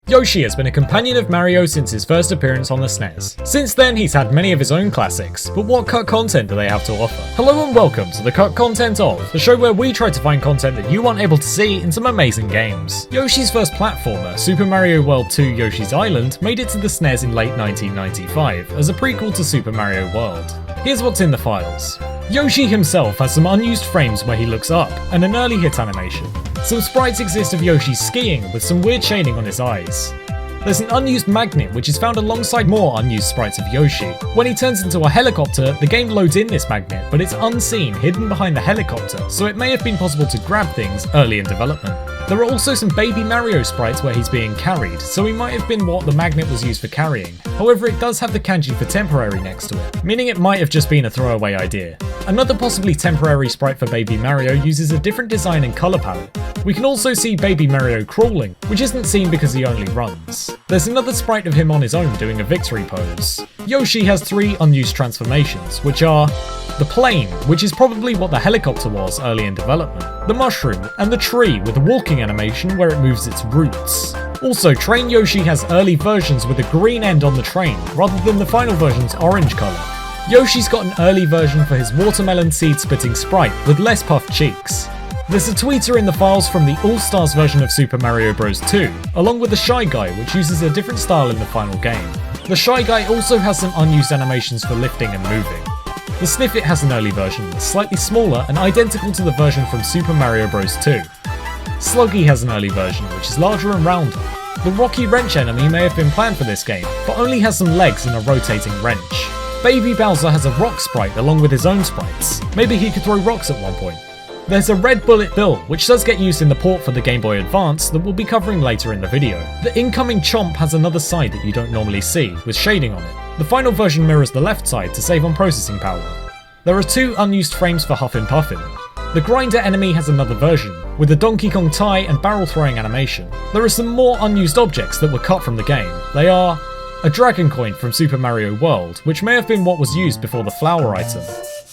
Yoshi has been a companion of Mario since his first appearance on the SNES. Since then, he's had many of his own classics, but what cut content do they have to offer? Hello and welcome to the Cut Content of, the show where we try to find content that you aren't able to see in some amazing games. Yoshi's first platformer, Super Mario World 2 Yoshi's Island, made it to the SNES in late 1995 as a prequel to Super Mario World. Here's what's in the files. Yoshi himself has some unused frames where he looks up, and an early hit animation. Some sprites exist of Yoshi skiing with some weird shading on his eyes. There's an unused magnet which is found alongside more unused sprites of Yoshi. When he turns into a helicopter, the game loads in this magnet, but it's unseen, hidden behind the helicopter, so it may have been possible to grab things early in development. There are also some Baby Mario sprites where he's being carried, so he might have been what the magnet was used for carrying. However, it does have the kanji for temporary next to it, meaning it might have just been a throwaway idea. Another possibly temporary sprite for Baby Mario uses a different design and colour palette. We can also see Baby Mario crawling, which isn't seen because he only runs. There's another sprite of him on his own doing a victory pose. Yoshi has 3 unused transformations, which are the plane, which is probably what the helicopter was early in development, the mushroom, and the tree with a walking animation where it moves its roots. Also, Train Yoshi has early versions with a green end on the train, rather than the final version's orange colour. Yoshi's got an early version for his watermelon seed spitting sprite with less puffed cheeks. There's a tweeter in the files from the All-Stars version of Super Mario Bros. 2, along with the Shy Guy, which uses a different style in the final game. The Shy Guy also has some unused animations for lifting and moving. The Sniffit has an early version that's slightly smaller and identical to the version from Super Mario Bros. 2. Sluggy has an early version, which is larger and rounder. The Rocky Wrench enemy may have been planned for this game, but only has some legs and a rotating wrench. Baby Bowser has a rock sprite along with his own sprites. Maybe he could throw rocks at one point. There's a Red Bullet Bill, which does get used in the port for the Game Boy Advance that we'll be covering later in the video. The incoming Chomp has another side that you don't normally see, with shading on it. The final version mirrors the left side to save on processing power. There are 2 unused frames for Huffin' Puffin. The Grinder enemy has another version, with a Donkey Kong tie and barrel throwing animation. There are some more unused objects that were cut from the game. They are a Dragon Coin from Super Mario World, which may have been what was used before the flower item.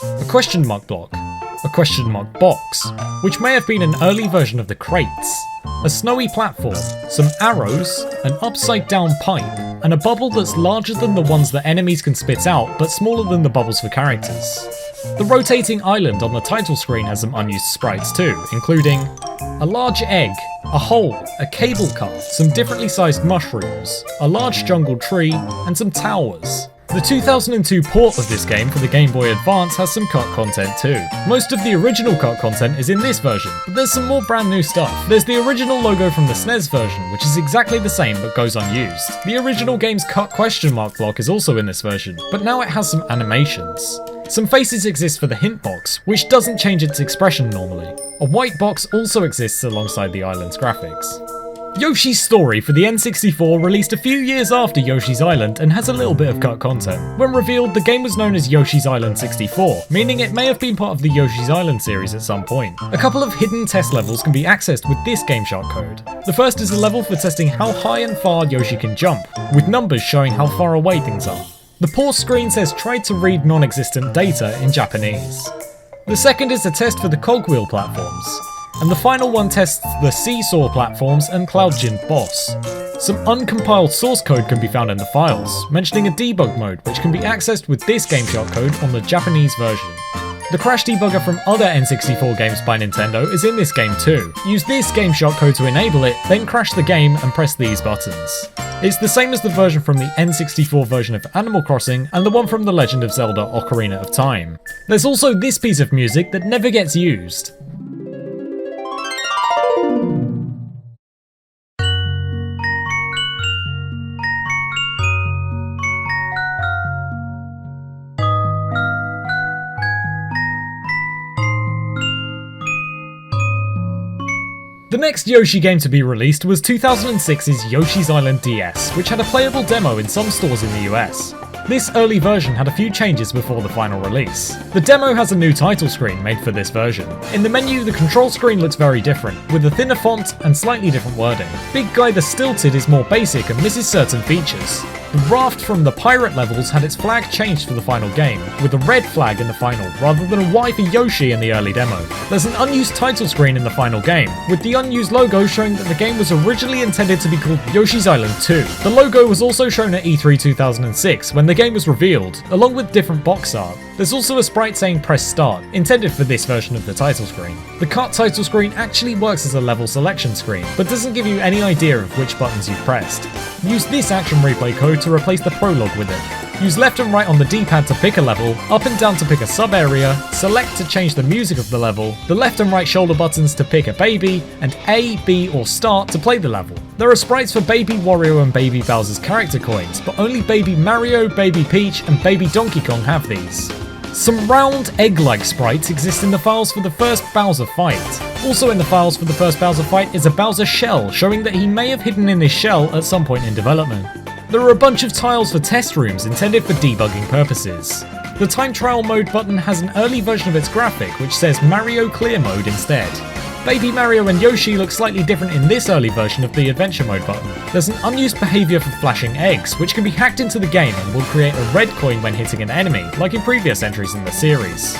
A question mark block. A question mark box, which may have been an early version of the crates. A snowy platform, some arrows, an upside down pipe, and a bubble that's larger than the ones that enemies can spit out, but smaller than the bubbles for characters. The rotating island on the title screen has some unused sprites too, including a large egg, a hole, a cable car, some differently sized mushrooms, a large jungle tree, and some towers. The 2002 port of this game for the Game Boy Advance has some cut content too. Most of the original cut content is in this version, but there's some more brand new stuff. There's the original logo from the SNES version, which is exactly the same but goes unused. The original game's cut question mark block is also in this version, but now it has some animations. Some faces exist for the hint box, which doesn't change its expression normally. A white box also exists alongside the island's graphics. Yoshi's Story for the N64 released a few years after Yoshi's Island and has a little bit of cut content. When revealed, the game was known as Yoshi's Island 64, meaning it may have been part of the Yoshi's Island series at some point. A couple of hidden test levels can be accessed with this GameShark code. The first is a level for testing how high and far Yoshi can jump, with numbers showing how far away things are. The pause screen says try to read non-existent data in Japanese. The second is a test for the cogwheel platforms. And the final one tests the seesaw platforms and Cloud Gin boss. Some uncompiled source code can be found in the files, mentioning a debug mode which can be accessed with this GameShark code on the Japanese version. The crash debugger from other N64 games by Nintendo is in this game too. Use this GameShark code to enable it, then crash the game and press these buttons. It's the same as the version from the N64 version of Animal Crossing and the one from The Legend of Zelda Ocarina of Time. There's also this piece of music that never gets used. The next Yoshi game to be released was 2006's Yoshi's Island ES, which had a playable demo in some stores in the US. This early version had a few changes before the final release. The demo has a new title screen made for this version. In the menu, the control screen looks very different, with a thinner font and slightly different wording. Big Guy the Stilted is more basic and misses certain features. The raft from the pirate levels had its flag changed for the final game, with a red flag in the final rather than a Y for Yoshi in the early demo. There's an unused title screen in the final game, with the unused logo showing that the game was originally intended to be called Yoshi's Island 2. The logo was also shown at E3 2006 when the game was revealed, along with different box art. There's also a sprite saying press start, intended for this version of the title screen. The cut title screen actually works as a level selection screen, but doesn't give you any idea of which buttons you've pressed. Use this action replay code to replace the prologue with it. Use left and right on the D-pad to pick a level, up and down to pick a sub-area, select to change the music of the level, the left and right shoulder buttons to pick a baby, and A, B or start to play the level. There are sprites for Baby Wario and Baby Bowser's character coins, but only Baby Mario, Baby Peach and Baby Donkey Kong have these. Some round, egg-like sprites exist in the files for the first Bowser fight. Also in the files for the first Bowser fight is a Bowser shell, showing that he may have hidden in this shell at some point in development. There are a bunch of tiles for test rooms intended for debugging purposes. The time trial mode button has an early version of its graphic which says Mario Clear Mode instead. Baby Mario and Yoshi look slightly different in this early version of the Adventure Mode button. There's an unused behaviour for flashing eggs, which can be hacked into the game and will create a red coin when hitting an enemy, like in previous entries in the series.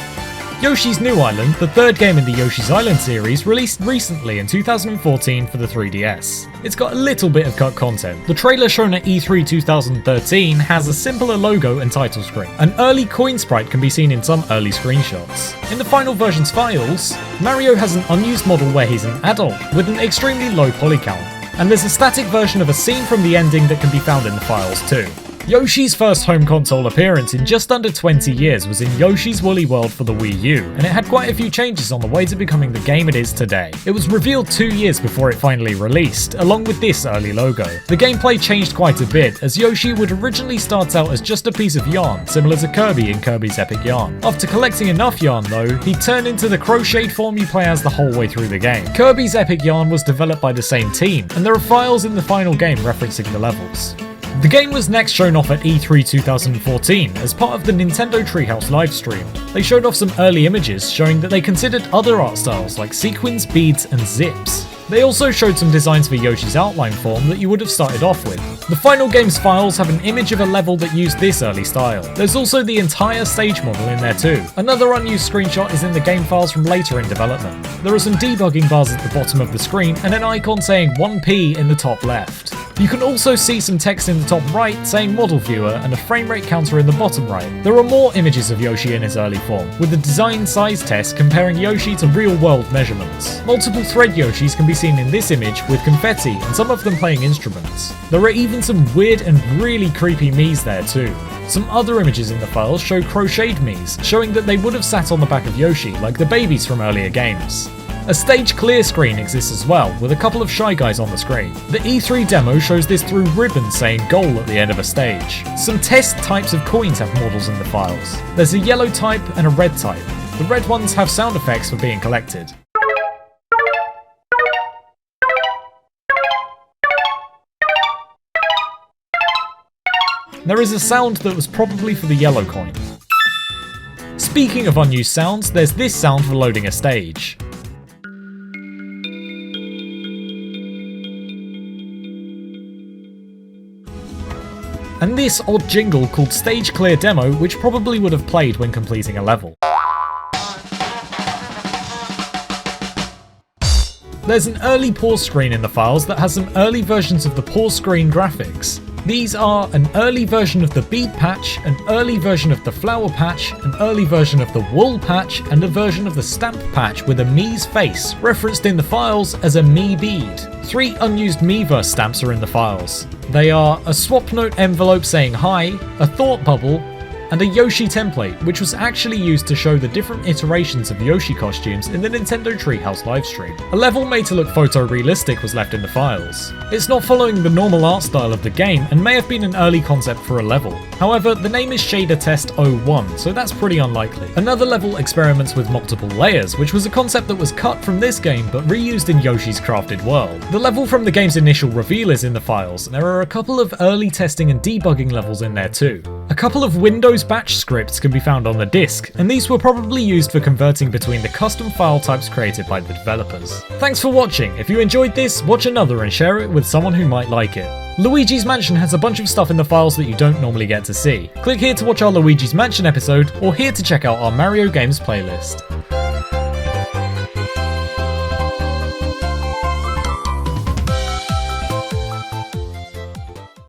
Yoshi's New Island, the third game in the Yoshi's Island series, released recently in 2014 for the 3DS. It's got a little bit of cut content. The trailer shown at E3 2013 has a simpler logo and title screen. An early coin sprite can be seen in some early screenshots. In the final version's files, Mario has an unused model where he's an adult, with an extremely low poly count. And there's a static version of a scene from the ending that can be found in the files too. Yoshi's first home console appearance in just under 20 years was in Yoshi's Woolly World for the Wii U, and it had quite a few changes on the way to becoming the game it is today. It was revealed 2 years before it finally released, along with this early logo. The gameplay changed quite a bit, as Yoshi would originally start out as just a piece of yarn, similar to Kirby in Kirby's Epic Yarn. After collecting enough yarn though, he'd turn into the crocheted form you play as the whole way through the game. Kirby's Epic Yarn was developed by the same team, and there are files in the final game referencing the levels. The game was next shown off at E3 2014 as part of the Nintendo Treehouse livestream. They showed off some early images showing that they considered other art styles like sequins, beads and zips. They also showed some designs for Yoshi's outline form that you would have started off with. The final game's files have an image of a level that used this early style. There's also the entire stage model in there too. Another unused screenshot is in the game files from later in development. There are some debugging bars at the bottom of the screen and an icon saying 1p in the top left. You can also see some text in the top right saying model viewer and a frame rate counter in the bottom right. There are more images of Yoshi in his early form, with the design size test comparing Yoshi to real world measurements. Multiple thread Yoshis can be seen in this image with confetti and some of them playing instruments. There are even some weird and really creepy Miis there too. Some other images in the files show crocheted Miis, showing that they would have sat on the back of Yoshi like the babies from earlier games. A stage clear screen exists as well, with a couple of Shy Guys on the screen. The E3 demo shows this through ribbons saying goal at the end of a stage. Some test types of coins have models in the files. There's a yellow type and a red type. The red ones have sound effects for being collected. There is a sound that was probably for the yellow coin. Speaking of unused sounds, there's this sound for loading a stage. And this odd jingle called Stage Clear Demo, which probably would have played when completing a level. There's an early pause screen in the files that has some early versions of the pause screen graphics. These are an early version of the bead patch, an early version of the flower patch, an early version of the wool patch, and a version of the stamp patch with a Mii's face, referenced in the files as a Mii bead. 3 unused Miiverse stamps are in the files. They are a swap note envelope saying hi, a thought bubble, and a Yoshi template, which was actually used to show the different iterations of Yoshi costumes in the Nintendo Treehouse livestream. A level made to look photorealistic was left in the files. It's not following the normal art style of the game and may have been an early concept for a level. However, the name is Shader Test 01, so that's pretty unlikely. Another level experiments with multiple layers, which was a concept that was cut from this game but reused in Yoshi's Crafted World. The level from the game's initial reveal is in the files, and there are a couple of early testing and debugging levels in there too. A couple of Windows batch scripts can be found on the disk, and these were probably used for converting between the custom file types created by the developers. Thanks for watching. If you enjoyed this, watch another and share it with someone who might like it. Luigi's Mansion has a bunch of stuff in the files that you don't normally get to see. Click here to watch our Luigi's Mansion episode, or here to check out our Mario games playlist.